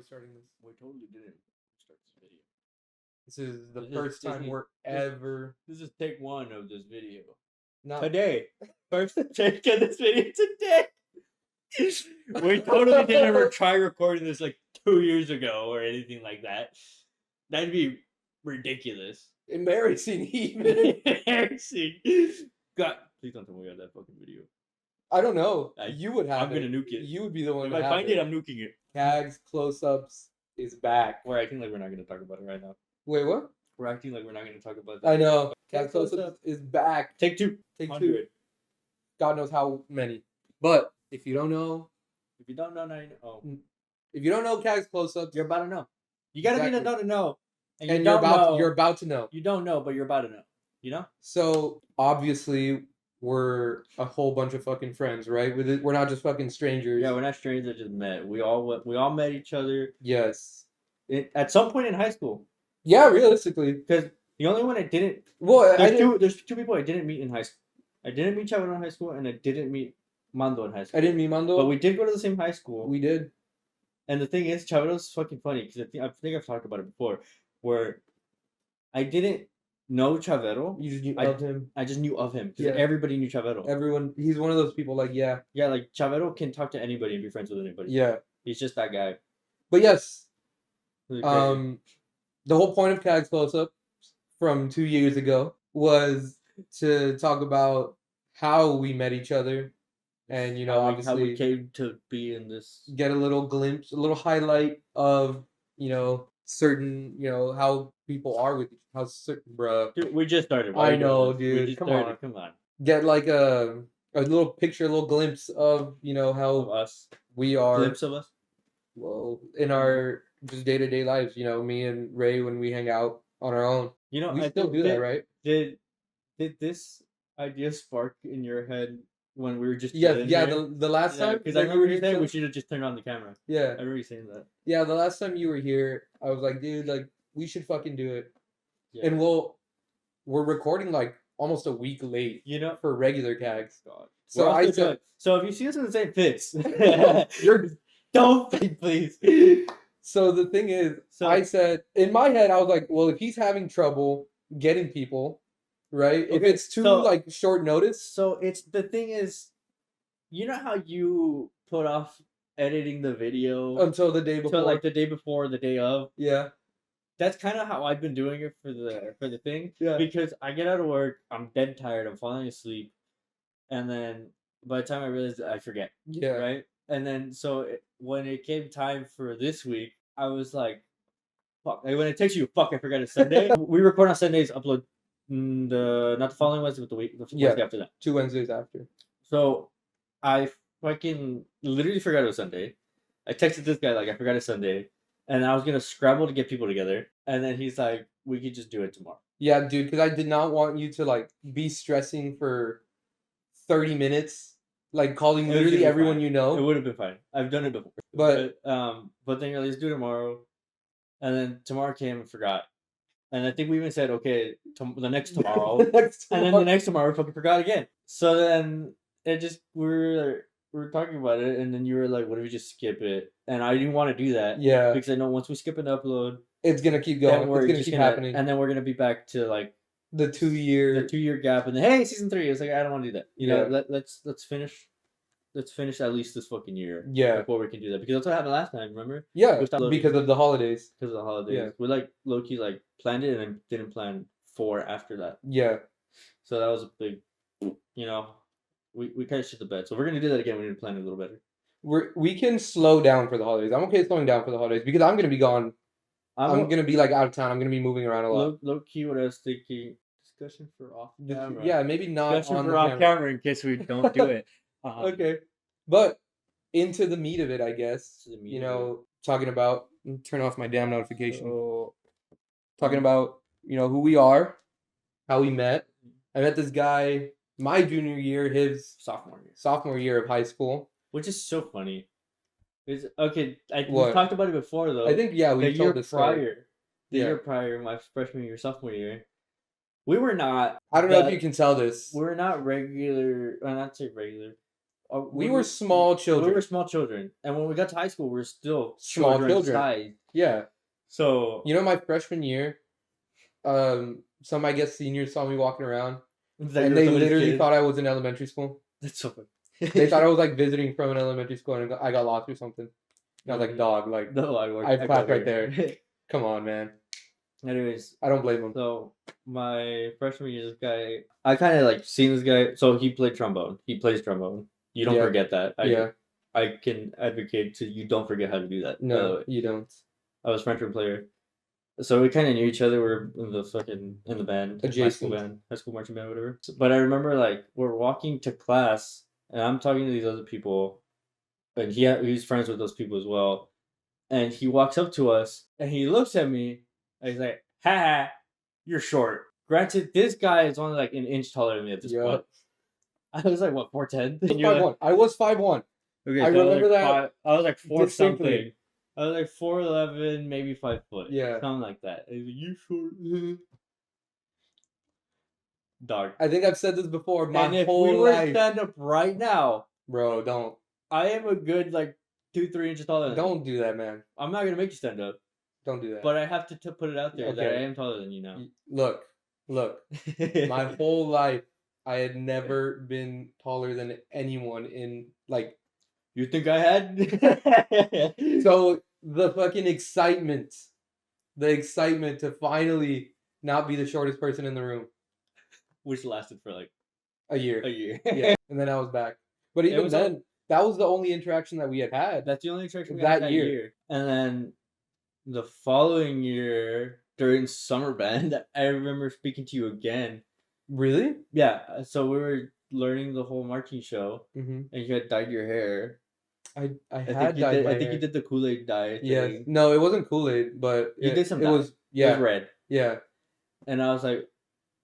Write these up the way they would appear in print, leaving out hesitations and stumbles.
starting this? We totally didn't start this video. This is the first time we're ever. This is take one of this video. Not Today. First take of this video today. We totally didn't ever try recording this like 2 years ago or anything like that. That'd be ridiculous. embarrassing, even. Embarrassing. God, please don't tell me we have that fucking video. I don't know. You would have I'm gonna nuke it. You would be the one. If I find it, I'm nuking it. Cags close-ups is back. We're acting like we're not gonna talk about it right now. Wait, what? We're acting like we're not gonna talk about that. I know. Cags close-ups is back. Take two. Take 100. two. God knows how many. But if you don't know, If you don't know, now you know. Oh. if you don't know Cags close-ups, You're about to know. You gotta be an adult to know. And you're about to know. You don't know, but you're about to know. You know? So obviously we're a whole bunch of fucking friends, right? We're not just fucking strangers. Yeah, we're not strangers that just met. We all met each other. Yes. At some point in high school. Yeah, realistically. Because the only one I didn't. Well, there's two people I didn't meet in high school. I didn't meet Chavero in high school, and I didn't meet Mando in high school. I didn't meet Mando. But we did go to the same high school. We did. And the thing is, Chavero's fucking funny because I think I've talked about it before, where I didn't know Chavero. You just knew of him. I just knew of him because everybody knew Chavero. Everyone, he's one of those people. Like, yeah, like Chavero can talk to anybody and be friends with anybody. Yeah, he's just that guy. But yes, Really the whole point of Cags Close Up from 2 years ago was to talk about how we met each other. And, you know, obviously how we came to be in this. Get a little glimpse, a little highlight of, you know, certain, you know, how people are with how certain, bruh. Dude, we just started. I know, dude. Come on. Get like a little picture, a little glimpse of, you know, how of us. We are. Glimpse of us? Well, in our just day-to-day lives, you know, me and Ray, when we hang out on our own. You know, we still do that, right? Did this idea spark in your head when we were just the last time, because I remember you saying we should have just turned on the camera. Yeah, I remember you saying that. Yeah, the last time you were here, I was like, dude, like we should fucking do it. Yeah. And we're recording like almost a week late, you know, for regular Cags. God. So I said, so if you see us in the same fits, don't please. So the thing is, I said in my head, I was like, well, if he's having trouble getting people. Right? Okay, if it's too like short notice. So the thing is, you know how you put off editing the video until the day before, like the day before, the day of. Yeah. That's kind of how I've been doing it for the thing. Yeah. Because I get out of work, I'm dead tired, I'm falling asleep, and then by the time I realize I forget. Yeah. Right. And then when it came time for this week, I was like, fuck. Like when it takes you, fuck, I forgot it's Sunday. We record on Sundays, upload. Not the following Wednesday, but the Wednesday after that. 2 Wednesdays after. So I fucking literally forgot it was Sunday. I texted this guy like I forgot it's Sunday, and I was gonna scramble to get people together, and then he's like, "We could just do it tomorrow." Yeah, dude, because I did not want you to like be stressing for 30 minutes, like calling literally everyone you know. It would have been fine. I've done it before. But then you're like, let's do it tomorrow, and then tomorrow came and forgot. And I think we even said, okay, the next tomorrow. And then the next tomorrow, we fucking forgot again. So then it just, we were talking about it. And then you were like, what if we just skip it? And I didn't want to do that. Yeah. Because I know once we skip an upload, it's going to keep going. It's going to keep happening. And then we're going to be back to like the 2 year gap. And then, hey, season 3. It's like, I don't want to do that. You know, let's finish. Let's finish at least this fucking year. Yeah. Before we can do that. Because that's what happened last time, remember? Yeah. Because of the holidays. Because of the holidays. Yeah. We like low-key like planned it and then didn't plan for after that. Yeah. So that was a big, you know, we kind of shit the bed. So we're going to do that again. We need to plan it a little better. We can slow down for the holidays. I'm okay slowing down for the holidays because I'm going to be gone. I'm going to be like out of town. I'm going to be moving around a lot. Low-key what I was thinking. Discussion for off camera. Yeah, maybe not discussion on for off camera in case we don't do it. Okay. But into the meat of it, I guess. You know, talking about turn off my damn notification. Talking about, you know, who we are, how we met. I met this guy my junior year, his sophomore year of high school, which is so funny. We talked about it before though. I think we told this prior. The year prior, my freshman year, sophomore year, we were not. I don't know if you can tell this. We were not regular. Well, not say regular. We were small children. We were small children, and when we got to high school, we were still Small children children. size. Yeah. So You know, my freshman year, some I guess seniors saw me walking around, and they literally thought I was in elementary school. That's so funny. They thought I was like visiting from an elementary school, and I got lost or something. And I was like, dog, like, no, I clapped right there. Come on, man. Anyways, I don't blame him. So my freshman year, this guy, I kind of like seen this guy. So he played trombone. He plays trombone. You don't forget that. I can advocate to you don't forget how to do that. No, you don't. I was French horn player. So we kind of knew each other. We were in the band, high school marching band, whatever. But I remember like we're walking to class, and I'm talking to these other people, and he's friends with those people as well. And he walks up to us, and he looks at me, and he's like, "Ha, you're short." Granted, this guy is only like an inch taller than me at this point. I was like, what, 4'10"? 5'1". I was 5'1". Okay, I remember that. I was like 4 something. I was like 4'11", maybe 5 foot. Yeah. Something like that. Like, you short. Dog. I think I've said this before. My and if whole we were life. stand up right now. Bro, don't. I am a good like 2-3 inches taller than Don't do that, man. I'm not going to make you stand up. Don't do that. But I have to put it out there that I am taller than you now. Look. My whole life, I had never been taller than anyone in, like... You think I had? So, the fucking excitement. The excitement to finally not be the shortest person in the room. Which lasted for, like... A year. Yeah. And then I was back. But even then, that was the only interaction that we had. That's the only interaction we had that year. And then the following year, during summer band, I remember speaking to you again. Really? Yeah. So we were learning the whole marching show, and you had dyed your hair. I had dyed my hair. I think you did the Kool-Aid dye thing. Yeah. No, it wasn't Kool-Aid, but you did some dye. It was red. Yeah. And I was like,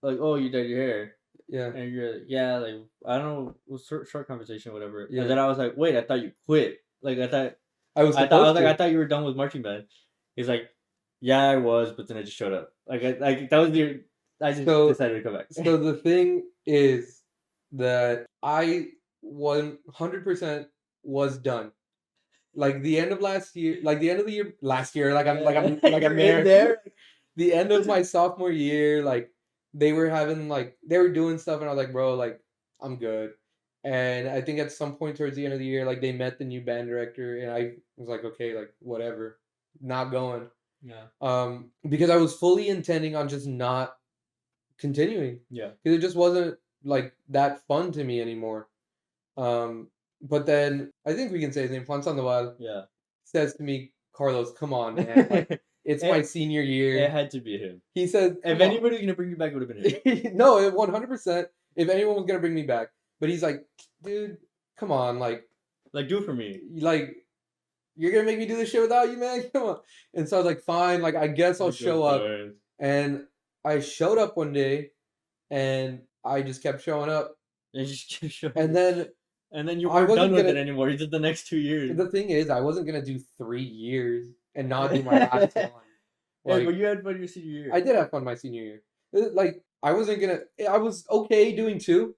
oh, you dyed your hair. Yeah. And you're like, yeah, like, I don't know, it was short conversation, whatever. Yeah. And then I was like, wait, I thought you quit. Like, I thought you were done with marching band. He's like, yeah, I was, but then I just showed up. Like that was I just decided to come back. So the thing is that I 100% was done. Like the end of last year, like the end of the year last year, like I'm there. The end of my sophomore year, like they were doing stuff, and I was like, bro, like I'm good. And I think at some point towards the end of the year, like they met the new band director, and I was like, okay, like whatever, not going. Yeah. Because I was fully intending on just not continuing. Yeah. Because it just wasn't like that fun to me anymore. But then I think we can say his name, Juan Sandoval. Yeah. Says to me, Carlos, come on, man. Like, it's my senior year. It had to be him. He said, if anybody was gonna bring you back, it would have been him. No, 100%. If anyone was gonna bring me back, but he's like, dude, come on, like do it for me. Like, you're gonna make me do this shit without you, man? Come on. And so I was like, fine, like I guess I'll show up. And I showed up one day, and I just kept showing up. And just kept showing up. And then you weren't done with it anymore. You did the next 2 years. The thing is, I wasn't gonna do 3 years and not do my last one. Like, but you had fun your senior year. I did have fun my senior year. Like, I was okay doing 2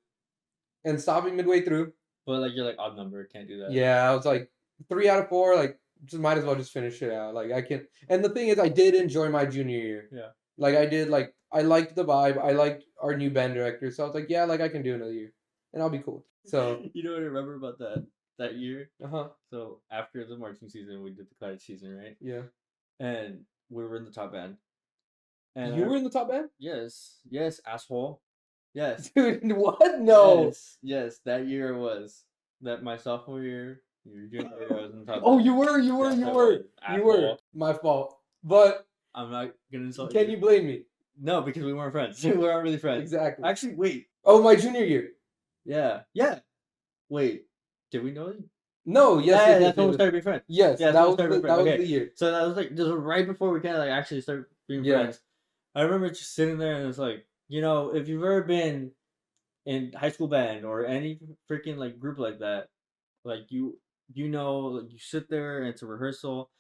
and stopping midway through. But like you're like odd number, can't do that. Yeah, I was like 3 out of 4, like just might as well just finish it out. Like I can. And the thing is, I did enjoy my junior year. Yeah. Like I did. Like I liked the vibe. I liked our new band director. So I was like, yeah, like I can do another year, and I'll be cool. So you know what I remember about that year? Uh-huh. So after the marching season, we did the college season, right? Yeah. And we were in the top band. And you were in the top band? Yes, asshole. Yes. Dude, what? No. Yes, that year was. That my sophomore year, your junior year, I was in the top band. Oh, you were. You were. My fault. But I'm not gonna insult you. Can you blame me? No, because we weren't friends. We weren't really friends. Exactly. Actually, wait. Oh, my junior year. Yeah. Wait, did we know you? No, yes. Yeah, that's when we started being friends. Yes, that was the year. So that was like this was right before we kind of like actually started being friends. I remember just sitting there and it's like, you know, if you've ever been in high school band or any freaking like group like that, like you know, like, you sit there and it's a rehearsal,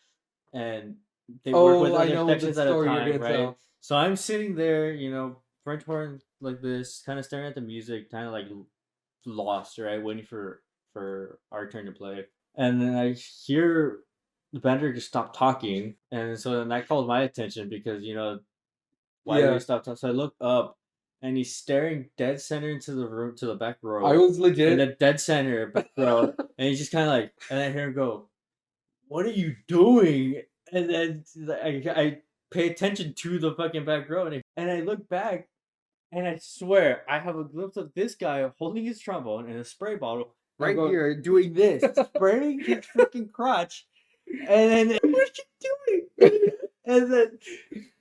and they work with other sections at a time, right? Tell. So I'm sitting there, you know, French horn like this, kind of staring at the music, kind of like lost, right, waiting for for our turn to play, and then I hear the bender just stop talking, and so then that called my attention because why did he stop talking? So I look up, and he's staring dead center into the room to the back row. I was In legit. the dead center back row, and he's just kind of like, and I hear him go, "What are you doing?" And then I pay attention to the fucking back row, and I look back, and I swear I have a glimpse of this guy holding his trombone and a spray bottle right here, doing this, spraying his freaking crotch, and then what are you doing? And then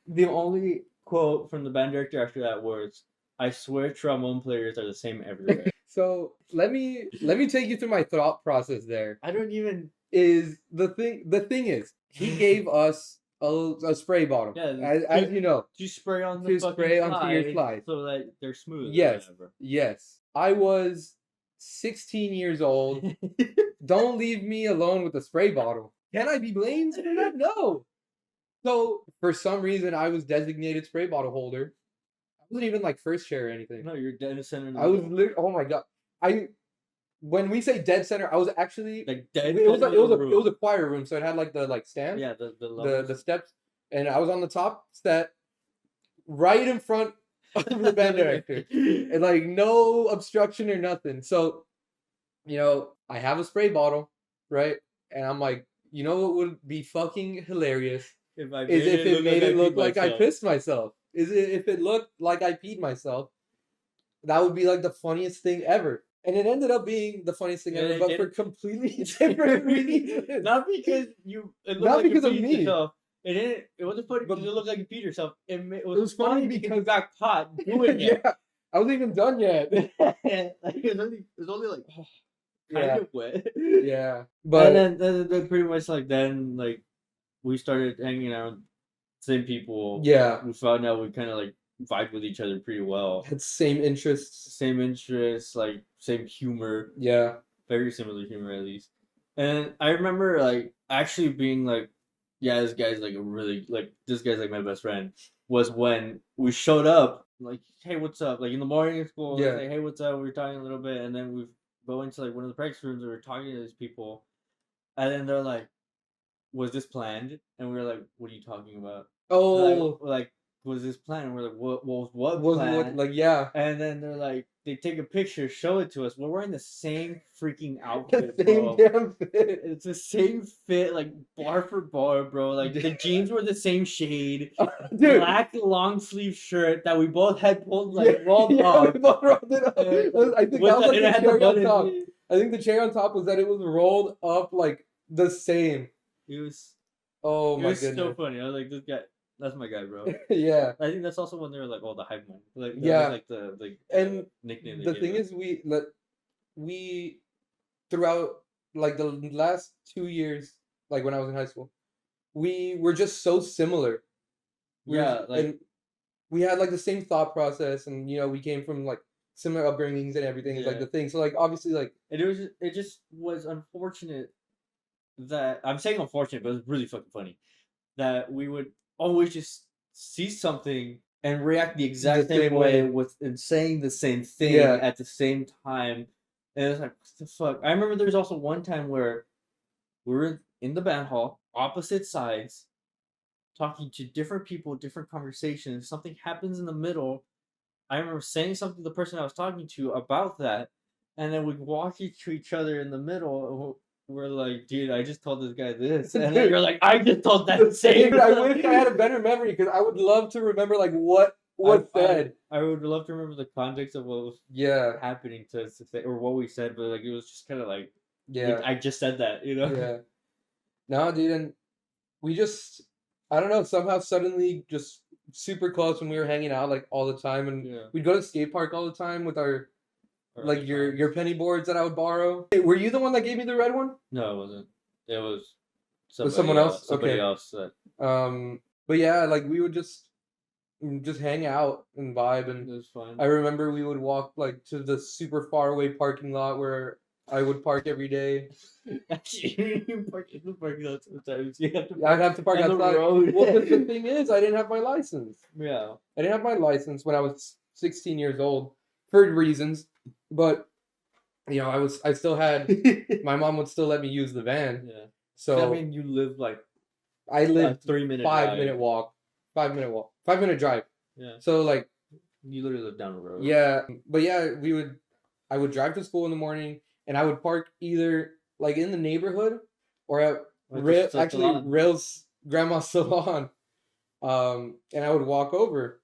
the only quote from the band director after that was, "I swear trombone players are the same everywhere." So let me take you through my thought process there. I don't even Is the thing is he gave us a spray bottle. Yeah, as you know. to spray on the To fucking spray onto your slides slides. so that they're smooth. Yes. Or whatever. Yes. I was 16 years old. Don't leave me alone with a spray bottle. Can I be blamed for that? No. So for some reason I was designated spray bottle holder. I wasn't even like first chair or anything. No, you're dead center. I was literally, oh my god. When we say dead center, I was actually like dead. it was a choir room, so it had like the stand. Yeah, the steps, and I was on the top step, right in front of the band director, and like no obstruction or nothing. So, I have a spray bottle, right, and I'm like, what would be fucking hilarious if it made it look like I pissed myself. If it looked like I peed myself, that would be like the funniest thing ever. And it ended up being the funniest thing ever, but for completely different reasons. Not because not because of me. Yourself. It wasn't funny because it looked like you peed yourself. It was funny because you got caught doing it. Yeah, I wasn't even done yet. It was only like kind of wet. Yeah, but and then pretty much then we started hanging out with the same people. Yeah, we found out we kind of vibe with each other pretty well. Had same interests, like same humor. Yeah, very similar humor at least. And I remember actually being yeah, this guy's this guy's my best friend. Was when we showed up, hey, what's up? In the morning at school, yeah, hey, what's up? We were talking a little bit, and then we go into one of the practice rooms, and we're talking to these people, and then they're like, "Was this planned?" And we were like, "What are you talking about?" Oh, was this planned? And we're like, what planned? Yeah. And then they're like, they take a picture, show it to us. We're wearing the same freaking outfit, the same bro. Damn fit. It's the same fit, bar for bar, bro. The jeans were the same shade. Dude. Black long sleeve shirt that we both had pulled rolled up. We both rolled it up. I think that was the cherry on top. I think the cherry on top was that it was rolled up the same. It was. Oh my goodness. It was so funny. I was like, this guy. That's my guy, bro. Yeah. I think that's also when they were the hype man. Yeah. The and nickname. The thing is, we throughout the last 2 years, when I was in high school, we were just so similar. And we had the same thought process, and we came from similar upbringings and everything. Is the thing. So obviously it just was unfortunate that I'm saying unfortunate, but it was really fucking funny that we would always just see something and react the exact same way and saying the same thing at the same time. And it's what the fuck? I remember there was also one time where we were in the band hall, opposite sides, talking to different people, different conversations. Something happens in the middle. I remember saying something to the person I was talking to about that, and then we walk to each other in the middle. We're like, dude, I just told this guy this, and then you're like, I just told that same. I wish I had a better memory because I would love to remember what said. I would love to remember the context of what was happening to say or what we said, but it was just kind of I just said that, Yeah. No, dude, and we just I don't know, somehow suddenly just super close when we were hanging out all the time, and we'd go to the skate park all the time with our your penny boards that I would borrow. Hey, were you the one that gave me the red one? No, it wasn't. It was someone else. Somebody else. But yeah, we would just hang out and vibe, and it was fun. I remember we would walk to the super far away parking lot where I would park every day. Actually, you park in the parking lot sometimes. I'd have to park outside. Well, the thing is, I didn't have my license. Yeah. I didn't have my license when I was 16 years old for reasons, but I still had my mom would still let me use the van. Yeah. So I mean, you live like I lived 3-minute 5-minute walk, 5-minute drive. Yeah. So like you literally live down the road. Yeah, but yeah, I would drive to school in the morning, and I would park either like in the neighborhood or at Rail's grandma's salon, and I would walk over.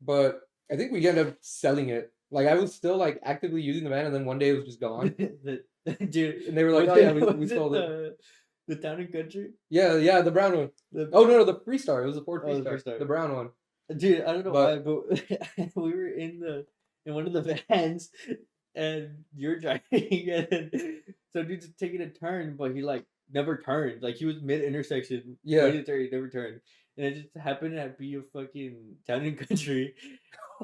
But I think we ended up selling it. Like I was still like actively using the van, and then one day it was just gone. Dude, and they were like, "Oh yeah, we sold it." The Town and Country. Yeah, the brown one. Oh no, the Freestar. It was the Ford Freestar, the brown one. Dude, I don't know why, but we were in one of the vans, and you're driving, and then so dude's taking a turn, but he like never turned. Like he was mid intersection, ready to turn, he never turned, and it just happened to be a fucking Town and Country.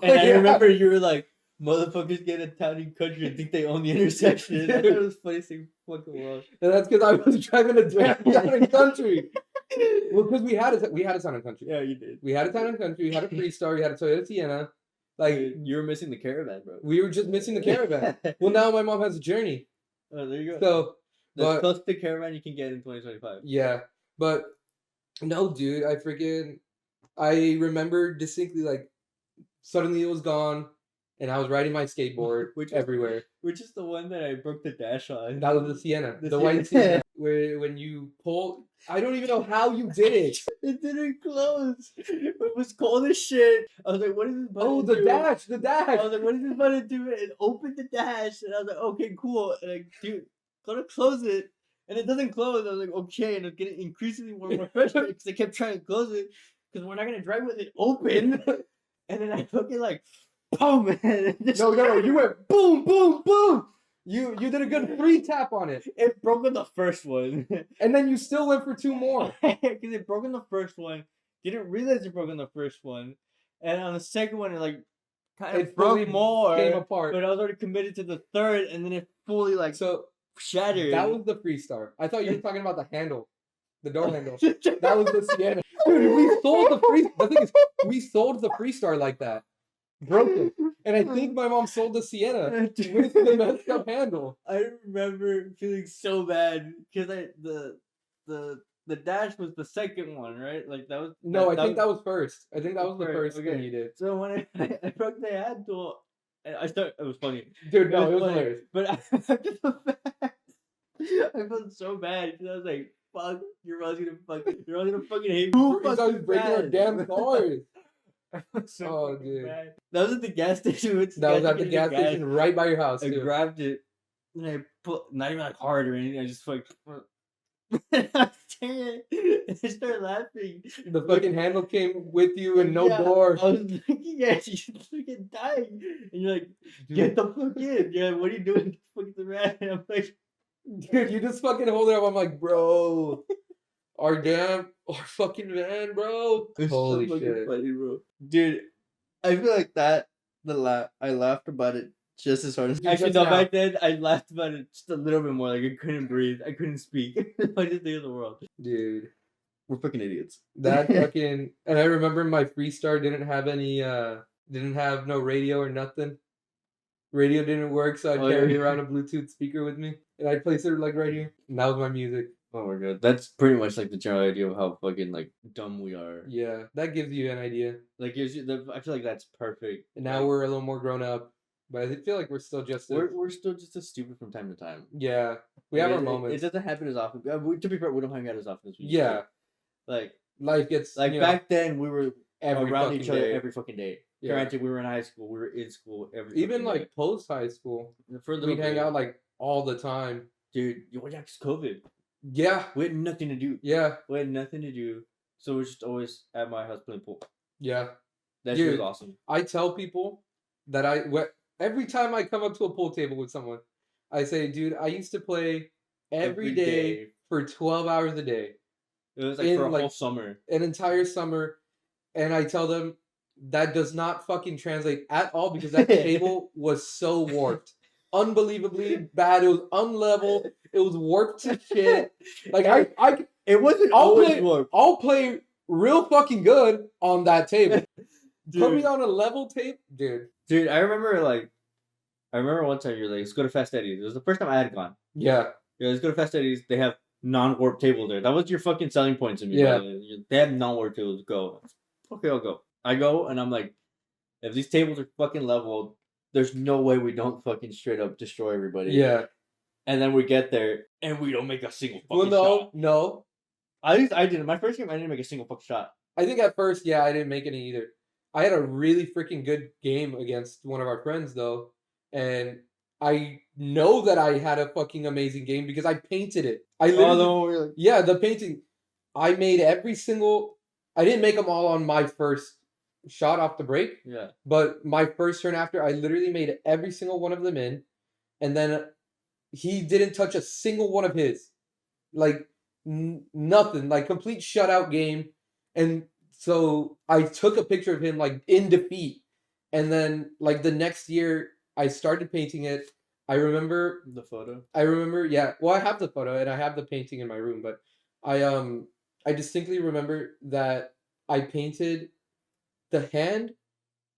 And I remember you were like, "Motherfuckers get a Town and Country and think they own the intersection." I thought it was the funniest thing in the fucking world. And that's because I was driving a Town and Country. Well, because we had a Town and Country. Yeah, you did. We had a Town and Country. We had a Freestar. We had a Toyota Sienna. Like you were missing the Caravan, bro. We were just missing the Caravan. Well, now my mom has a Journey. Oh, there you go. So that's close to the Caravan you can get in 2025. Yeah, but no, dude, I remember distinctly like suddenly it was gone, and I was riding my skateboard everywhere. Which is the one that I broke the dash on? That was the Sienna, the white Sienna. Where when you pull, I don't even know how you did it. It didn't close. It was cold as shit. I was like, "What is this button?" Oh, the dash. I was like, "What is this button do?" It opened the dash, and I was like, "Okay, cool." And I, dude, gonna close it, and it doesn't close. I was like, "Okay," and it's getting increasingly more frustrated because they kept trying to close it because we're not gonna drive with it open. And then I fucking like, boom, man. No, you went boom, boom, boom. You did a good 3 tap on it. It broke on the first one. And then you still went for 2 more. Because it broke on the first one. Didn't realize it broke on the first one. And on the second one, it like kind of broke more. Came apart. But I was already committed to the third, and then it fully like shattered. That was the Freestar. I thought you were talking about the handle. The door handle. That was the Sienna. Dude, we sold the Freestar. The thing is, we sold the Freestar like that. Broken. And I think my mom sold the Sienna with the messed up handle. I remember feeling so bad because the dash was the second one, right? Like that was. No, I think that was first. I think that was the first thing you did. So when I broke the handle, it was funny. Dude, no, it was hilarious. But after the fact, I felt so bad because I was like, "Fuck, you're always gonna fucking hate me." Who fucking breaking our damn cars? So dude. Bad. That was at the gas station. That was at the gas station right by your house. I grabbed it and I put not even like hard or anything. I just like I started laughing. The fucking handle came with you and no door. I was looking at you, freaking dying, and you're like, "Get the fuck in!" You're like, "What are you doing? Fuck the rat!" And I'm like, "Dude, you just fucking hold it up." I'm like, "Bro." Our fucking van, bro. Holy shit. Funny, bro. Dude, I feel like I laughed about it just as hard as actually no, back then I laughed about it just a little bit more. Like I couldn't breathe. I couldn't speak. The funniest thing in the world. Dude. We're fucking idiots. That fucking and I remember my Freestar didn't have no radio or nothing. Radio didn't work, so I'd carry around a Bluetooth speaker with me. And I'd place it like right here. And that was my music. Oh my god, that's pretty much like the general idea of how fucking like dumb we are. Yeah, that gives you an idea. Like gives you I feel like that's perfect. And now we're a little more grown up, but I feel like we're still just we're still just as stupid from time to time. Yeah, we have our moments. It doesn't happen as often. To be fair, we don't hang out as often as we used to. Like life gets like back then we were around each other every fucking day. Yeah. Granted, we were in high school, we were in school even like post high school. We'd hang out like all the time. Dude, yeah, it's COVID. Yeah. We had nothing to do. Yeah. We had nothing to do. So we're just always at my house playing pool. Yeah. That shit was awesome. I tell people that every time I come up to a pool table with someone, I say, dude, I used to play every day for 12 hours a day. It was like for a whole summer. An entire summer. And I tell them that does not fucking translate at all because that table was so warped. Unbelievably bad. It was unlevel. It was warped to shit. Like it wasn't always warped. I'll play real fucking good on that table. Put me on a level tape, dude. Dude, I remember I remember one time you're like, let's go to Fast Eddie's. It was the first time I had gone. Yeah. Yeah, let's go to Fast Eddie's. They have non-warp table there. That was your fucking selling point to me. Yeah. By the way. They have non-warp tables. Go. Okay, I'll go. I go and I'm like, if these tables are fucking leveled, there's no way we don't fucking straight up destroy everybody. Yeah. And then we get there and we don't make a single fucking shot. No. At least I didn't. My first game, I didn't make a single fucking shot. I think at first, yeah, I didn't make any either. I had a really freaking good game against one of our friends though, and I know that I had a fucking amazing game because I painted it. I literally, yeah, the painting. I made every single. I didn't make them all on my first shot off the break. Yeah. But my first turn after, I literally made every single one of them in, and then he didn't touch a single one of his, like nothing, like complete shutout game, and so I took a picture of him like in defeat, and then like the next year I started painting it. I remember the photo. I remember, yeah. Well, I have the photo and I have the painting in my room, but I distinctly remember that I painted the hand,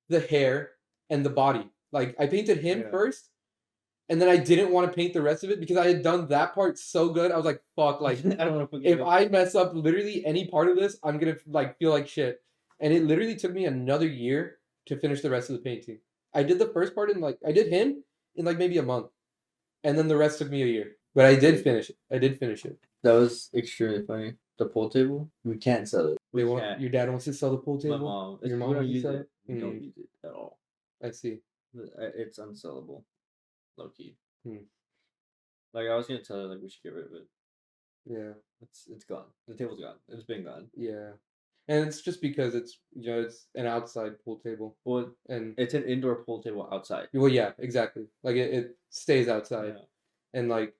the hair, and the body. Like I painted him first, and then I didn't want to paint the rest of it because I had done that part so good. I was like, fuck, like I don't want to if I mess up literally any part of this, I'm gonna like feel like shit. And it literally took me another year to finish the rest of the painting. I did the first part in like I did him in like maybe a month, and then the rest took me a year. But I did finish it. I did finish it. That was extremely funny. The pool table, we can't sell it. They want your dad wants to sell the pool table. My mom. Your mom don't use sell it. We don't use it at all. I see. It's unsellable, low key. Hmm. Like I was gonna tell her like we should get rid of it. Yeah. It's gone. The table's gone. It's been gone. Yeah. And it's just because it's it's an outside pool table. Well, and it's an indoor pool table outside. Well, yeah, exactly. Like it stays outside, and like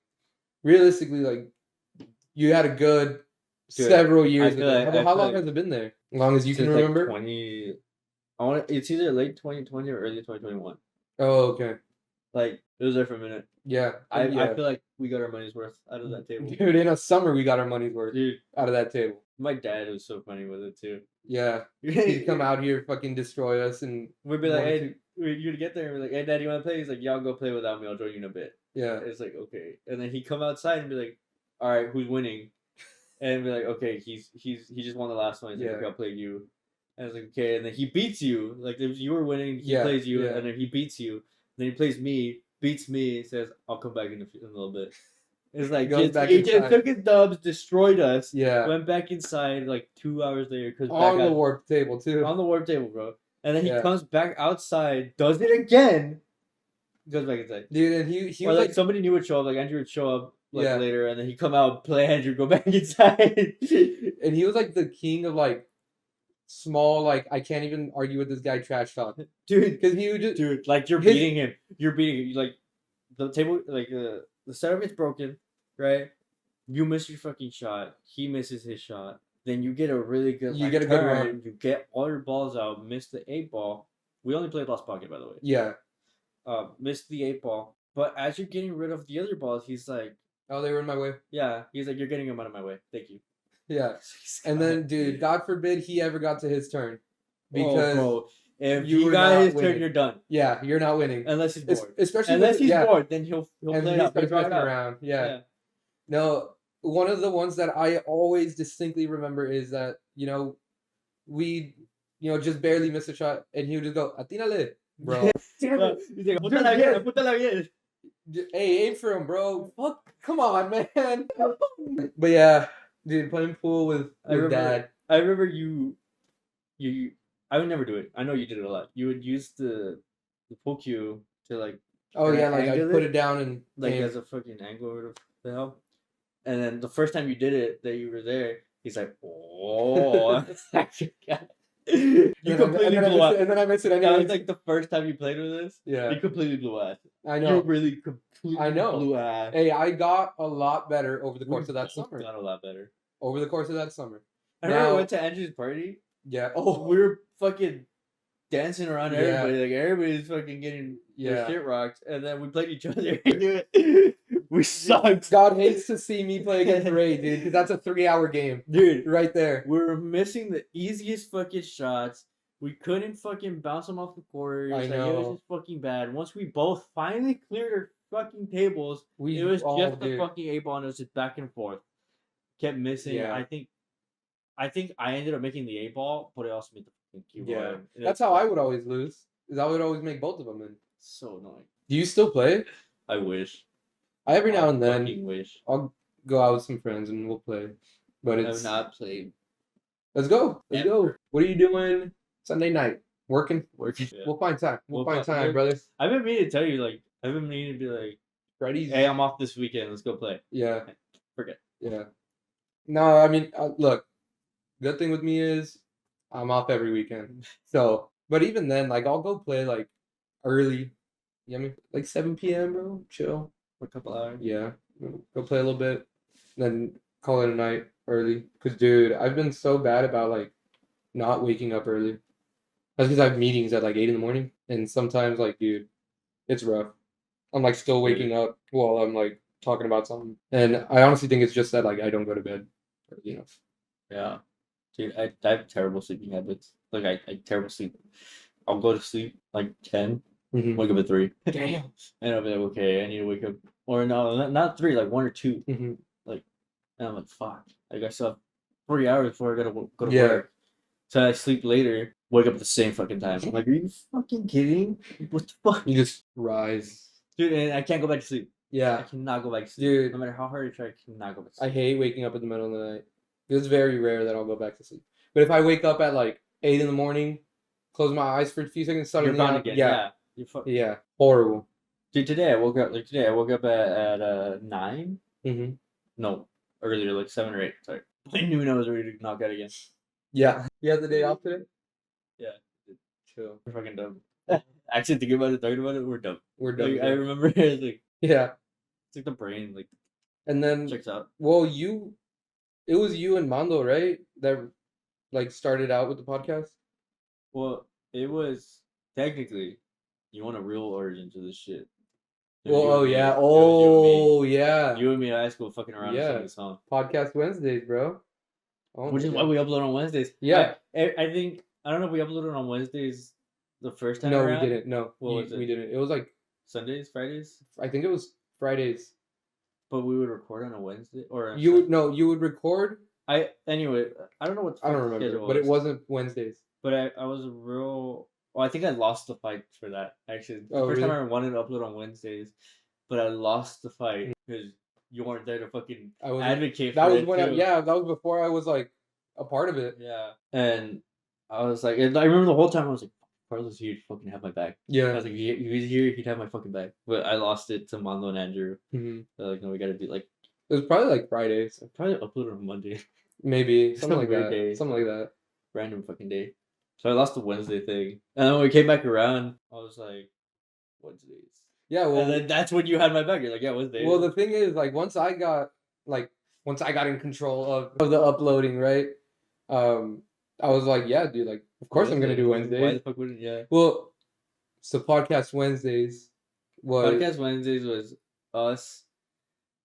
realistically, like you had a good several years. How long has it been there? As long as you can remember. 20. It's either late 2020 or early 2021. Oh, okay. Like it was there for a minute. Yeah, I feel like we got our money's worth out of that table. Dude, in a summer we got our money's worth. Dude, out of that table. My dad was so funny with it too. Yeah, he'd come out here, fucking destroy us, and we'd be like, "Hey, you'd get there, and we're like, hey, Dad, you want to play?" He's like, "Y'all go play without me. I'll join you in a bit." Yeah, it's like okay, and then he'd come outside and be like, "All right, who's winning?" And be like, "Okay, he just won the last one. He's like, okay, I'll play you." And I was like, "Okay," and then he beats you. Like if you were winning, he plays you, and then he beats you. Then he plays me, beats me, says, "I'll come back in a little bit." It's like he just took his dubs, destroyed us. Yeah, went back inside like 2 hours later because on the warp table too. On the warp table, bro. And then he comes back outside, does it again, goes back inside. Dude, and he or was like somebody new would show up, like Andrew would show up like later, and then he'd come out, play Andrew, go back inside. And he was like the king of like small, like I can't even argue with this guy trash talk, dude. Because he would just like you're beating him. You're beating him. Like the table, like the setup is broken, right? You miss your fucking shot. He misses his shot. Then you get a really good. You get a good run. You get all your balls out. Miss the 8-ball. We only played Lost Pocket, by the way. Yeah. Missed the 8-ball. But as you're getting rid of the other balls, he's like, "Oh, they were in my way." Yeah. He's like, "You're getting them out of my way. Thank you." Yeah. And then, dude, God forbid he ever got to his turn, because if you got his turn, you're done. Yeah, you're not winning unless he's bored. Especially unless he's bored, then he'll play it up. Around. Yeah. No. One of the ones that I always distinctly remember is that, we, just barely missed a shot, and he would just go, "Atínale, bro." Hey, aim for him, bro. Fuck, come on, man. But yeah, dude, playing pool with dad. I remember you. I would never do it. I know you did it a lot. You would use the pool cue to like. Oh yeah, like I put it down and like as a fucking angle or the hell. And then the first time you did it, that you were there, he's like, "Oh, you completely blew up." And then I missed it. That was like the first time you played with this. Yeah, you completely blew ass. I know. You really completely blew ass. Hey, I got a lot better over the course of that summer. Got a lot better over the course of that summer. I remember I went to Andrew's party. Yeah. Oh, we were fucking dancing around everybody. Like everybody's fucking getting their shit rocked, and then we played each other. We sucked. God hates to see me play against Ray, dude, because that's a 3-hour game, dude. Right there, we're missing the easiest fucking shots. We couldn't fucking bounce them off the corners. I Like, it was know. just fucking bad. Once we both finally cleared our fucking tables, We it was all just the did. fucking 8-ball, and it was just back and forth. Kept missing. Yeah. I think I ended up making the 8-ball, but it also made the fucking keyboard. Yeah. That's how I would always lose. Is I would always make both of them in. So annoying. Do you still play? I wish. Every now and then fucking wish. I'll go out with some friends and we'll play. But I it's have not played. let's go. Let's Ever. go. What are you doing Sunday night? Working? Working. We'll find time. We'll find time, yeah. brother. I've been meaning to tell you, like, I've been meaning to be like, Freddy's. hey, I'm off this weekend. Let's go play. Yeah. Forget. Yeah. No, I mean, look. Good thing with me is I'm off every weekend. So, but even then, like, I'll go play like early. You know what I mean? Like 7 p.m., bro. Chill. For a couple hours. Yeah. Go play a little bit. Then call it a night early. Because, dude, I've been so bad about, like, not waking up early. That's because I have meetings at, like, 8 in the morning. And sometimes, like, dude, it's rough. I'm, like, still waking up while I'm, like, talking about something. And I honestly think it's just that, like, I don't go to bed early enough. Yeah. Dude, I have terrible sleeping habits. Like, I terrible sleep. I'll go to sleep, like, 10. Mm-hmm. Wake up at 3. Damn. And I'll be like, okay, I need to wake up. Or no, not 3, like 1 or 2. Mm-hmm. Like, and I'm like, fuck. Like, I still have 3 hours before I gotta go to Yeah. work. So I sleep later, wake up at the same fucking time. I'm like, are you fucking kidding? What the fuck? You just rise. Dude, and I can't go back to sleep. I Yeah. cannot go back to sleep. Dude. No matter how hard I try, I cannot go back to I sleep. hate waking up in the middle of the night. It's very rare that I'll go back to sleep. But if I wake up at like 8 in the morning, close my eyes for a few seconds, You're suddenly bound again. Yeah. Yeah. Horrible. Dude, today I woke up at 9. Mm-hmm. No, earlier, like 7 or 8. Sorry. I knew I was ready to knock out again. Yeah. You had the day off today? Yeah. Chill. We're fucking dumb. Actually, thinking about it, talking about it, we're dumb. We're done. Like, I remember it's like, yeah. it's like the brain, like, And then, checks out. well, it was you and Mando, right? That like started out with the podcast? Well, it was technically, you want a real origin to this shit. Well, oh yeah. It was Oh yeah. you and me in high school fucking around and singing the song. Podcast Wednesdays, bro. Oh, Which is why we upload on Wednesdays. Yeah. I think, I don't know if we uploaded on Wednesdays the first time No, around. we didn't. No, What was it? we didn't. It was like Sundays, Fridays? I think it was Fridays. But we would record on a Wednesday or a You would record. Anyway, I don't know what I don't remember, but it wasn't Wednesdays. But I was a real. Well, I think I lost the fight for that. Actually, the first time I wanted to upload on Wednesdays, but I lost the fight because you weren't there to fucking advocate for it. That was when that was before I was like a part of it. Yeah, and I was like, and I remember the whole time I was like, Carlos here, fucking have my back. Yeah. I was like, if he was here, he'd have my fucking back. But I lost it to Mando and Andrew. Mm-hmm. They're like, no, we gotta do like. It was probably like Fridays. I probably uploaded on Monday. Maybe something like that. Day. Something like that. Random fucking day. So I lost the Wednesday thing, and then when we came back around, I was like, Wednesdays. Yeah, well, and then that's when you had my back. You're like, yeah, Wednesday. Well, the thing is, like, once I got in control of the uploading, right? I was like, yeah, dude, like, of course I'm gonna do Wednesdays. Why the fuck wouldn't? Yeah. Well, so podcast Wednesdays was us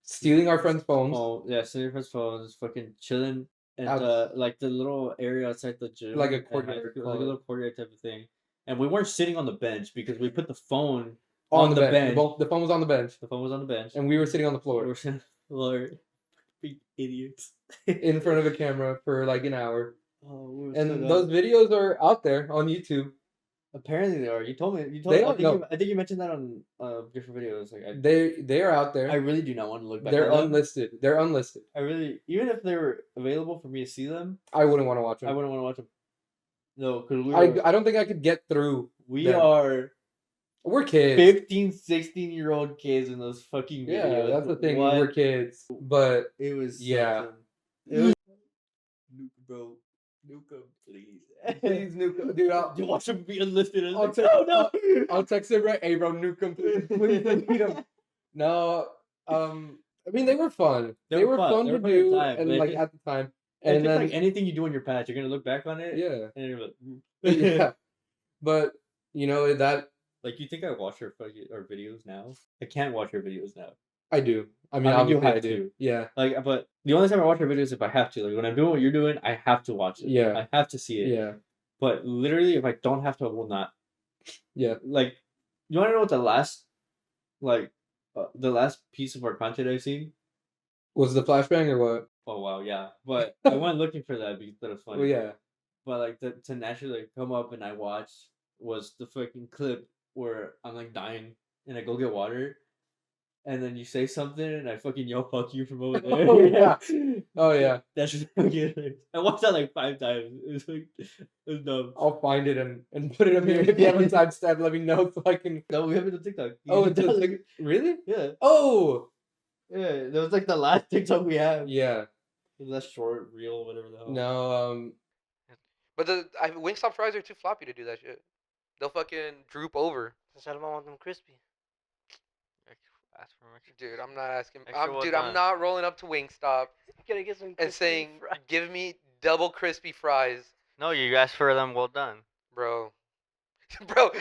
stealing our friends' phones. Oh yeah, stealing our friends' phones, fucking chilling at like the little area outside the gym, like a courtyard, like a little courtyard type of thing. And we weren't sitting on the bench because we put the phone on the bench. The phone was on the bench. The phone was on the bench, and we were sitting on the floor. We were sitting on the floor, big idiots, in front of a camera for like an hour. Oh, and those videos are out there on YouTube. Apparently they are. You told me. I think you mentioned that on different videos. Like they are out there. I really do not want to look back. They're unlisted. They're unlisted. I really, even if they were available for me to see them, I wouldn't want to watch them. I wouldn't want to watch them. No, because I don't think I could get through. We're kids. 15, 16-year-old kids in those fucking videos. Yeah, that's the thing. We're kids, but it was yeah. It was Nuka, bro. Nuka, please. Please, Nuka. Dude, I'll watch him be unlisted. I'll text him right. Hey, bro, Nuka, please delete him. No, I mean, they were fun. They were fun to do, and like at the time. And then like anything you do on your patch, you're gonna look back on it. Yeah. And you're like, yeah. But you know that. Like, you think I watch our videos now? I can't watch your videos now. I do. I mean, obviously I do. Yeah. Like, but the only time I watch your videos is if I have to. Like, when I'm doing what you're doing, I have to watch it. Yeah. I have to see it. Yeah. But literally, if I don't have to, I will not. Yeah. Like, you want to know what the last piece of our content I've seen? Was the flashbang or what? Oh wow, yeah. But I went looking for that because that was funny. Well, yeah. But like to naturally like, come up and I watch was the fucking clip where I'm like dying and I go get water, and then you say something and I fucking yell "fuck you" from over there. Oh yeah. Oh yeah. That's just fucking. I watched that like 5 times. It was like it was dumb. I'll find it and put it up here. If you have a timestamp, let me know so I can. No, we have it on TikTok. Oh, it's like really? Yeah. Oh. Yeah, that was like the last TikTok we have. Yeah. That short reel, whatever the hell. No. But Wingstop fries are too floppy to do that shit. They'll fucking droop over. That's why I want them crispy. Ask for dude, I'm not asking. Extra I'm not rolling up to Wingstop Gotta get some and saying, fries. "Give me double crispy fries." No, you asked for them well done. Bro,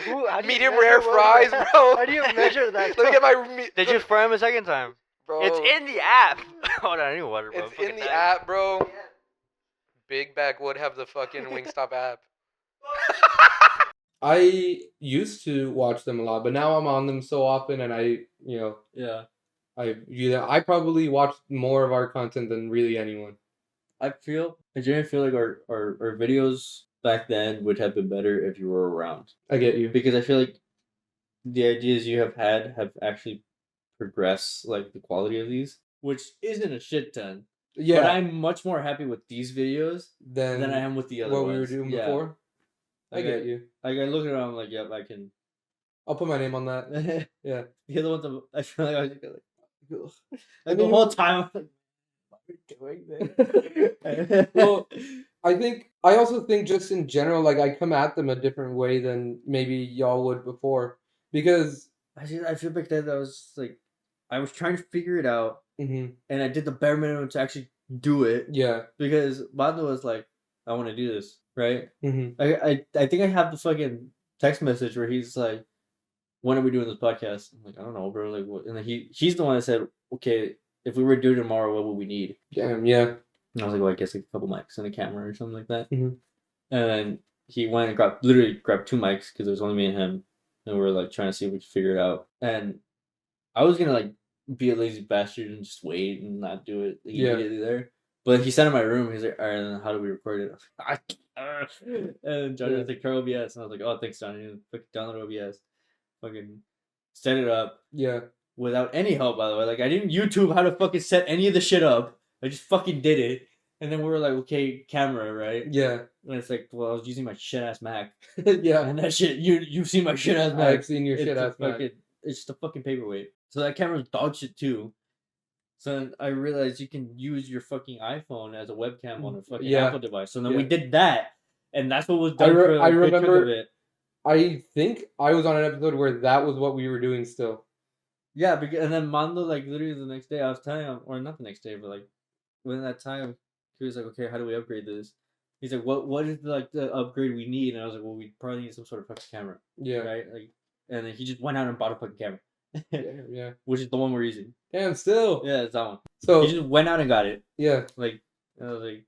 Ooh, medium rare fries, bro. How do you measure that? Let me get my. Did you fry them a second time? Bro, It's in the app. Hold on, I need water, bro. It's in the app, bro. Big Bag would have the fucking Wingstop app. I used to watch them a lot, but now I'm on them so often, and Yeah. I view that. I probably watch more of our content than really anyone. I genuinely feel like our videos back then would have been better if you were around. I get you. Because I feel like the ideas you have had have actually progressed, like the quality of these, which isn't a shit ton. Yeah. But I'm much more happy with these videos than I am with the other what ones. we were doing Yeah. before. I Like, get you. Like I look around, I'm like, yep, I can. I'll put my name on that. The Yeah. other ones, I feel like I was just like, I the mean- whole time, I'm like, what are we doing this? Well, I also think just in general, like I come at them a different way than maybe y'all would before, because I feel back then that I was just like, I was trying to figure it out, mhm, and I did the bare minimum to actually do it. yeah, Because Bando was like, I want to do this, right? mhm, I think I have the fucking text message where he's like, when are we doing this podcast? I'm like, I don't know, bro. Like, what? And then he's the one that said, okay, if we were to do it tomorrow, what would we need? damn, yeah, And I was like, well, I guess like a couple mics and a camera or something like that. Mhm. And then he went and literally grabbed 2 mics because it was only me and him, and we were like trying to see if we could figure it out. And I was gonna like be a lazy bastard and just wait and not do it immediately there. But he sat in my room. He's like, all right, then how do we record it? I was like, and Johnny was like, try OBS. And I was like, oh, thanks, Johnny. And fucking download OBS. Fucking set it up yeah, without any help, by the way. Like, I didn't YouTube how to fucking set any of the shit up. I just fucking did it. And then we were like, okay, camera, right? yeah, And it's like, well, I was using my shit ass Mac. yeah. And that shit, you've seen my shit ass Mac. I've seen your It's shit a ass Mac. fucking- It's just a fucking paperweight. So that camera's dog shit too. So then I realized you can use your fucking iPhone as a webcam on a fucking Yeah. Apple device. So then we Yeah. did that, and that's what was done for I a good chunk remember- of it. I think I was on an episode where that was what we were doing still. Yeah, because, and then Mando, like, literally the next day, I was telling him, or not the next day, but like within that time, he was like, okay, how do we upgrade this? He's like, what is the upgrade we need? And I was like, well, we probably need some sort of fucking camera, Yeah, right? Like, and then he just went out and bought a fucking camera, yeah. which is the one we're using. Damn, still. Yeah, it's that one. So He just went out and got it. yeah, Like, I was like,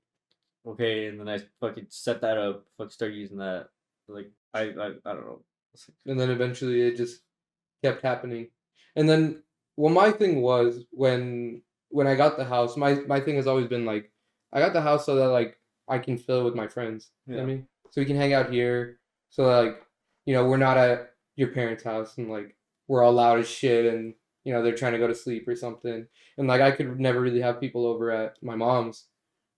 okay, and then I fucking set that up, fucking started using that. Like, I don't know. and then eventually it just kept happening. And then, well, my thing was when I got the house, my thing has always been like, I got the house so that like I can fill it with my friends. You know what I mean? So we can hang out here. So that, like, we're not at your parents' house and like we're all loud as shit and they're trying to go to sleep or something. And like I could never really have people over at my mom's,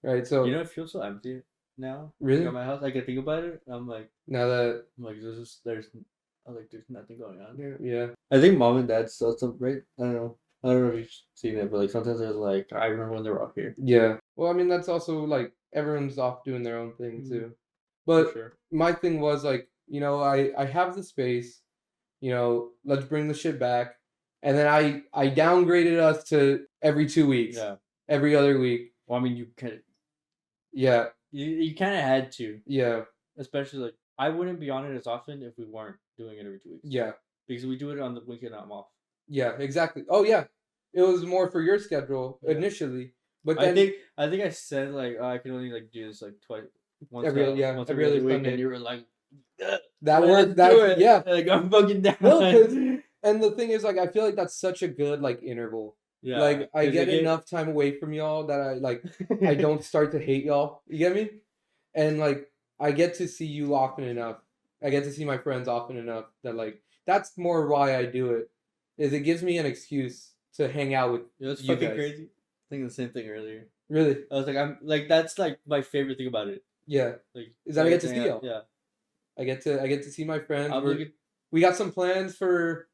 right? So It feels so empty now. Really? Like, at my house, I can think about it. I'm like, now that there's nothing going on. yeah, I think mom and dad still some right. I don't know if you've seen it, but like sometimes there's like, I remember when they were out here. yeah. Well, I mean that's also like everyone's off doing their own thing Mhm. too. But For sure. my thing was like, I have the space, let's bring the shit back. And then I downgraded us to every 2 weeks, Yeah. every other week. Well, I mean, you kind of Yeah, had to, yeah, especially like I wouldn't be on it as often if we weren't doing it every 2 weeks. yeah, Because we do it on the weekend I'm off. yeah, exactly. Oh yeah, it was more for your schedule Yeah. initially, but then I think I said like, oh, I can only like do this like once, every once every other week, Sunday. and you were like, "Ugh, That let's worked. do That it." yeah. Like I'm fucking down. No, 'cause- And the thing is, like, I feel like that's such a good like interval. yeah, Like, I 'cause get you enough time away from y'all that I don't start to hate y'all. You get me? And like, I get to see you often enough. I get to see my friends often enough that like that's more why I do it. Is it gives me an excuse to hang out with You know, it's you fucking guys. crazy. Thinking the same thing earlier. Really? I was like, I'm like, that's like my favorite thing about it. Yeah. Like, Is that I get to hang see out- y'all. Yeah, I get to see my friends. I'm looking. We got some plans for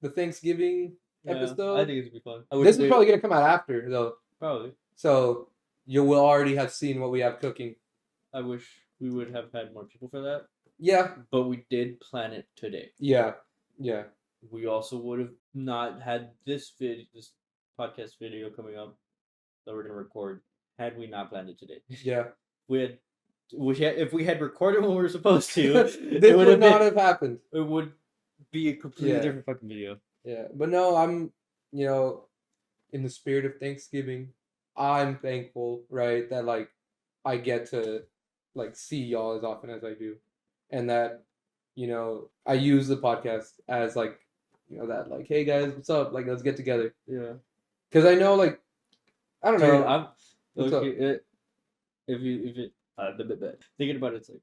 the Thanksgiving Yeah, episode. I think it's gonna be fun. This is probably gonna come out after though, probably. so you will already have seen what we have cooking. I wish we would have had more people for that, Yeah, but we did plan it today. yeah. We also would have not had this podcast video coming up that we're gonna record had we not planned it today. Yeah. If we had recorded when we were supposed to, This it would not have happened. It would be a completely Yeah. different fucking video. Yeah, but no, I'm, in the spirit of Thanksgiving, I'm thankful, right, that like I get to like see y'all as often as I do, and that I use the podcast as like that like, hey guys, what's up? Like, let's get together. Yeah. Because I know, like, I don't Dude, know. I'm What's up? if it thinking about it, it's like,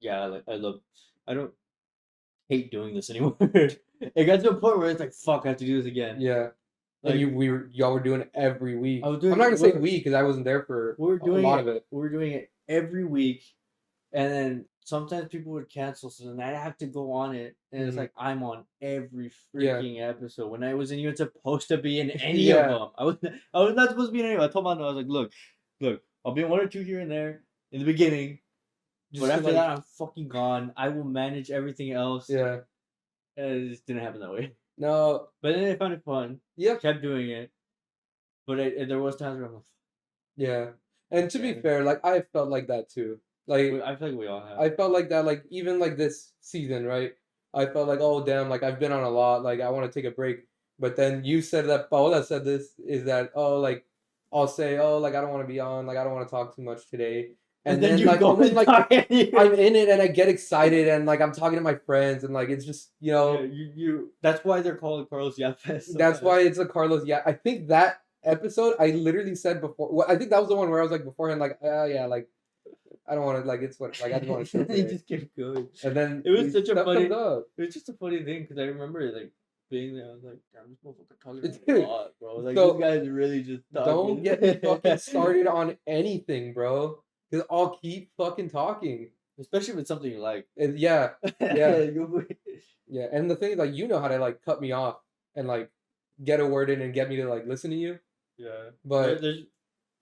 yeah, like I don't hate doing this anymore. It got to a point where it's like, fuck, I have to do this again. Yeah. Like, And y'all were doing it every week. I was I'm doing- not gonna say we're- we because I wasn't there for we were doing a lot of it. We were doing it every week, and then sometimes people would cancel, so then I'd have to go on it, and it's Mhm. like I'm on every Yeah. freaking episode when I wasn't even supposed to be in any Yeah. of them. I was not supposed to be in any of them. I told Manu, I was like, look, I'll be in one or two here and there in the beginning, Just but to, after like, that, I'm fucking gone. I will manage everything else. yeah. And it just didn't happen that way. No. But then I found it fun. Yeah. Kept doing it. But there was times where I'm like, Yeah. And to be Yeah. fair, like I felt like that too. Like I feel like we all have. I felt like that, like even like this season, right? I felt like, oh damn, like I've been on a lot, like I want to take a break. But then you said that Paola said this is that, oh, like I'll say, oh, like I don't want to be on, like I don't want to talk too much today. And then you like, go and then, and like talk and you- I'm in it and I get excited and like I'm talking to my friends and like it's just Yeah, you that's why they're calling Carlos Yapes. that's why it's a Carlos. Yeah, I think that episode I literally said before. Well, I think that was the one where I was like beforehand, like, yeah, like I don't want to, like it's what, like I just want to show. he just kept going. And then It was such a stuff funny- comes up. It was just a funny thing because I remember like being there. I was like, damn, this motherfucker talking Dude, a lot, bro. Like so, this guy's really just talking. Don't get me fucking started on anything, bro. Because I'll keep fucking talking. Especially with something you like. And yeah, You- yeah. And the thing is, like, you know how to like cut me off and like get a word in and get me to like listen to you. yeah. But There's,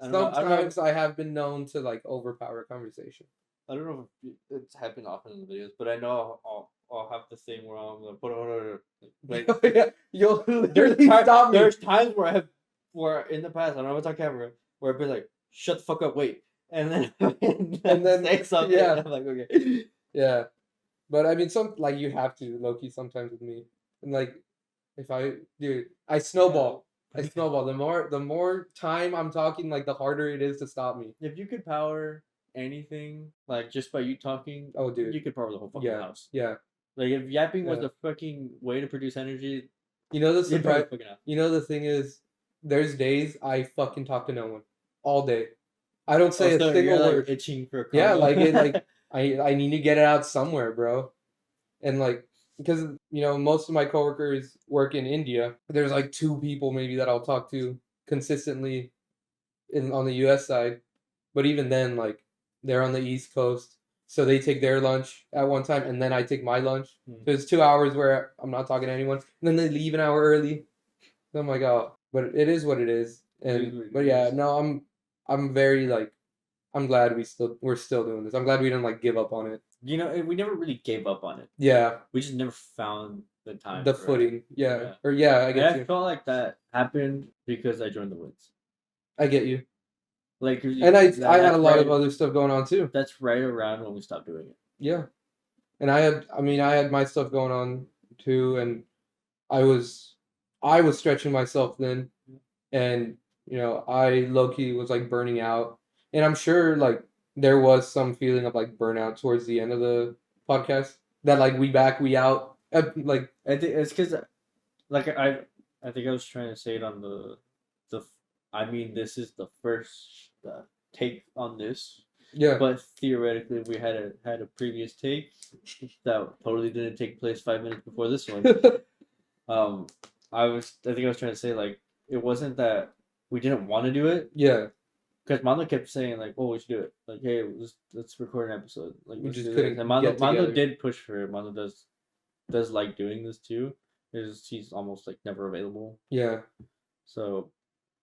I don't know- I don't know- sometimes I have been known to like overpower a conversation. I don't know if it's happened often in the videos, but I know I'll have the thing where I'm like, like Yeah, you'll there's, literally stop me. there's times where in the past I don't know if it's on camera where I've been like, shut the fuck up, wait, and then And then- say something. yeah. And I'm like, okay. Yeah, but I mean, like you have to Loki sometimes with me, and like if I snowball. I snowball. The more time I'm talking, like the harder it is to stop me. If you could power anything, like just by you talking, Oh, dude. you could power the whole fucking Yeah. house. Yeah. Like if yapping was Yeah. the fucking way to produce energy, You know the you'd power the surprise. fucking house. You know the thing is, there's days I fucking talk to no one all day. I don't say a So single you're, like, word. itching for a Yeah, combo. like it, like I need to get it out somewhere, bro. And like because most of my coworkers work in India. There's like 2 people maybe that I'll talk to consistently on the US side. But even then, like they're on the East Coast. So they take their lunch at one time and then I take my lunch. Hmm. So it's 2 hours where I'm not talking to anyone. And then they leave an hour early. So I'm like, oh, but it is what it is. It is what it But yeah, is. no, I'm very like I'm glad we're still doing this. I'm glad we didn't like give up on it. We never really gave up on it. Yeah, We just never found the time. the for it. footing. Yeah. Yeah. Or yeah, I And get I you. felt like that happened because I joined the Woods. I get you. Like, And I had that's a lot right, of other stuff going on too. That's right around when we stopped doing it. Yeah. And I had my stuff going on too, and I was stretching myself then, and I low-key was like burning out. And I'm sure like there was some feeling of like burnout towards the end of the podcast. That like we back, we out. Like I think it's because, like I think I was trying to say it on the. I mean, this is the first take on this, yeah, but theoretically we had a previous take that totally didn't take place 5 minutes before this one. I think I was trying to say like it wasn't that we didn't want to do it. yeah. Because Mando kept saying like, "Oh, we should do it." Like, "Hey, let's record an episode." Like, We let's just do couldn't this. And Mando get together. did push for it. Mando does like doing this too. He's almost like never available. Yeah, So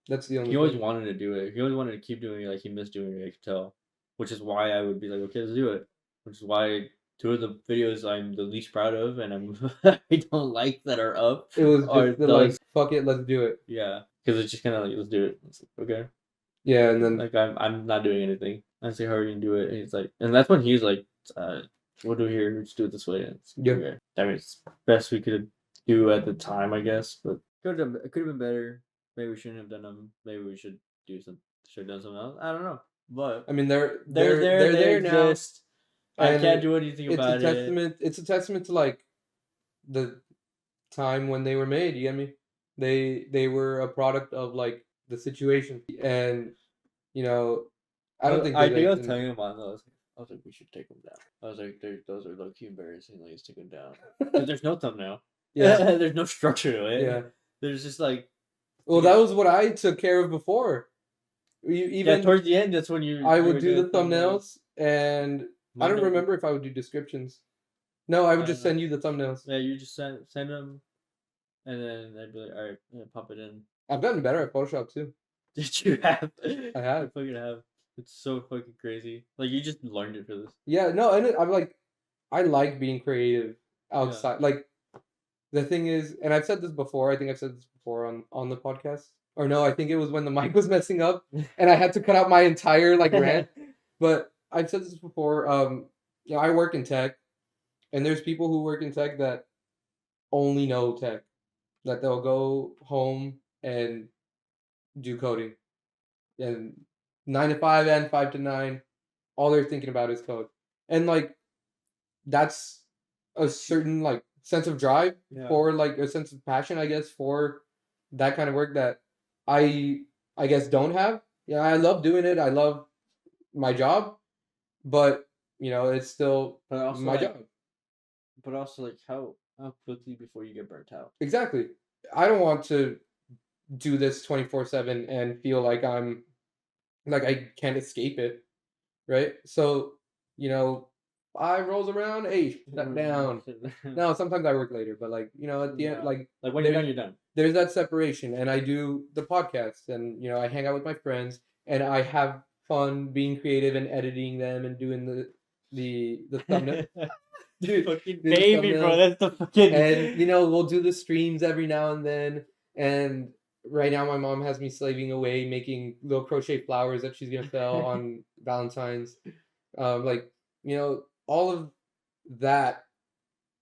that's the only. he always thing. wanted to do it. He always wanted to keep doing it. Like he missed doing it. I could tell. Which is why I would be like, "Okay, let's do it." Which is why 2 of the videos I'm the least proud of, and I don't like that are up. It was are just the, like, those- fuck it, let's do it. Yeah, because it's just kind of like, let's do it. It's like, okay. Yeah, and then Like I'm not doing anything. I say, how are you gonna do it? And he's like, and that's when he's like, we'll do it here. Let's do it this way. And it's, Yeah. okay. I mean, it's best we could do at the time, I guess. But it could have been better. Maybe we shouldn't have done them. Maybe we should should have done something else. I don't know. But I mean they're they're there now. exist. I and can't do anything It's about a testament. It's a testament to like the time when they were made. You get me? They were a product of like the situation, and you know, I don't think I they, think I like, was telling him on those. I was like, we should take them down. I was like, those are low key embarrassing. Let's take them down. 'Cause there's no thumbnail. yeah, There's no structure to it. yeah. There's just like Well, that was what I took care of before. Even towards the end, that's when you. I you would were do the doing thumbnails, and I don't Mando- remember if I would do descriptions. No, I would I just don't know. send you the thumbnails. Yeah, you just send them, and then I'd be like, all right, pop it in. I've gotten better at Photoshop too. Did you have? I have. You fucking have. It's so fucking crazy. Like you just learned it for this. Yeah, no, and I'm like, I like being creative outside. Like, the thing is, and I've said this before. I think I've said this before on the podcast. Or no, I think it was when the mic was messing up, and I had to cut out my entire like rant. But I've said this before. You know, I work in tech, and there's people who work in tech that only know tech, that they'll go home and do coding, and 9 to 5 and 5 to 9, all they're thinking about is code, and like that's a certain like sense of drive Yeah. or like a sense of passion, I guess, for that kind of work that I guess don't have. Yeah, I love doing it. I love my job, but you know, it's still But also my like, job. But also like how quickly before you get burnt out. Exactly. I don't want to do this 24/7 and feel like I'm like I can't escape it, right? So, you know, 5 rolls around, 8 shut down. No, sometimes I work later, but like, you know, at the Yeah. end, like Like when you're there- done, you're done. there's that separation, and I do the podcast, and you know, I hang out with my friends, and I have fun being creative and editing them and doing the thumbnail. Dude, Fucking the baby, bro. thumbnails. That's the fucking. And you know, we'll do the streams every now and then. And right now, my mom has me slaving away making little crochet flowers that she's gonna sell on Valentine's. Like, you know, all of that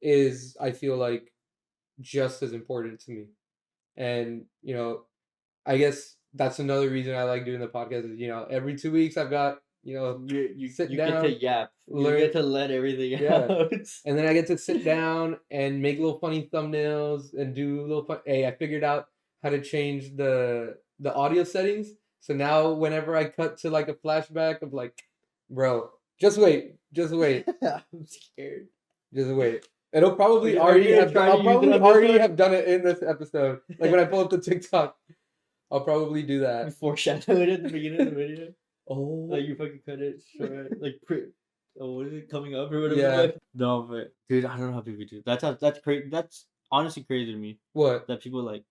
is, I feel like, just as important to me. And you know, I guess that's another reason I like doing the podcast. Is, you know, every 2 weeks I've got, you know, you sit get down, to yap. learn- You get to let everything Yeah. out. and then I get to sit down and make little funny thumbnails and do little fun. Hey, I figured out how to change the audio settings. So now whenever I cut to like a flashback of like, bro, just wait, just wait, I'm scared. just wait. It'll probably Are you already gonna have. try to I'll use it probably on this already one? have done it in this episode. Like when I pull up the TikTok, I'll probably do You that. foreshadow it at the beginning of the video. Oh, Like you fucking cut it short, like what is it coming up or whatever? Yeah. No, but dude, I don't know how people do. That's crazy. That's honestly crazy to me. what? That people like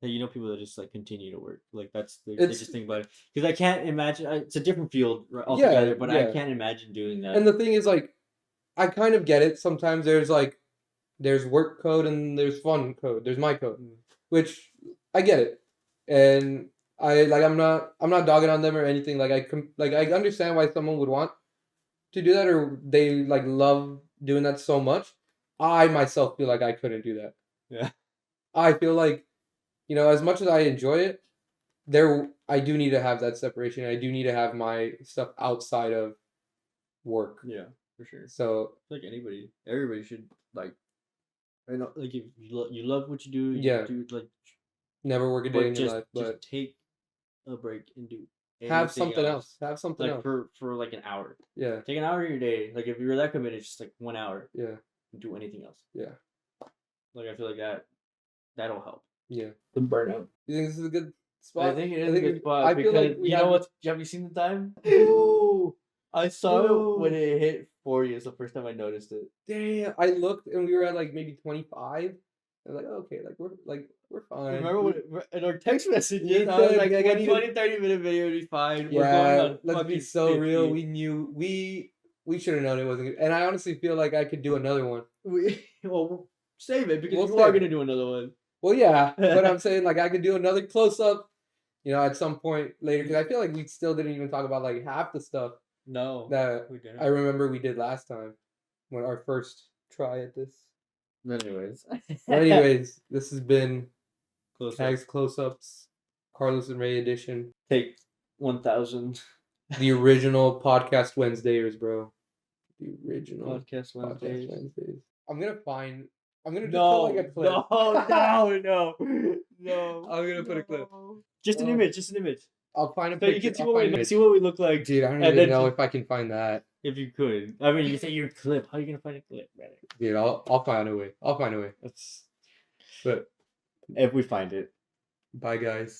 that. You know, people that just like continue to work. Like they It's- just think about it because I can't imagine. It's a different field altogether, but I yeah. can't imagine doing that. And the thing is, like, I kind of get it. Sometimes there's work code and there's fun code. There's my code, which I get it, and I'm not dogging on them or anything. Like I understand why someone would want to do that, or they like love doing that so much. I myself feel like I couldn't do that. Yeah. I feel like, you know, as much as I enjoy it, I do need to have that separation. I do need to have my stuff outside of work. Yeah, for sure. So Like everybody should like. I know, like if you love what you do, you Yeah. do like, never work a day but in your life, but just take a break and do have anything something else. Have something Like else. for like an hour. Yeah. Take an hour of your day. Like if you're that committed, just like 1 hour. Yeah. Do anything else. Yeah. Like I feel like that'll help. Yeah. The burnout. You think this is a good spot? I think it is a good spot. I feel like because we you have know what? Have you seen the time? Ooh, I saw it when it hit 40. It's the first time I noticed it. Damn, I looked and we were at like maybe 25. I'm like, okay, we're fine. Remember when in our text messages, You I was said like, a 20 20-30 minute video would be fine. We're going Yeah, on let's be fucking so 50. real. We knew we should have known it wasn't good. And I honestly feel like I could do another one. Well, save it because We'll you save are it. gonna do another one. Well, yeah, but I'm saying like I could do another close up, at some point later because I feel like we still didn't even talk about like half the stuff No, that we didn't. I remember we did last time when our first try at this. Anyways, Anyways, this has been close up. Tags Close Ups, Carlos and Ray edition. Take 1,000 The original podcast Wednesdayers, bro. The original podcast podcast Wednesdays. Wednesdays. I'm gonna just No, put like a clip. no. I'm gonna put a clip. Just an Oh. image. Just an image. I'll find a So picture. you can see I'll what find an we image. see what we look like. Dude, I don't and even then know just- if I can find that. If you could, I mean, you say your clip. How are you gonna find a clip, brother? Dude, I'll find a way. That's But if we find it. bye, guys.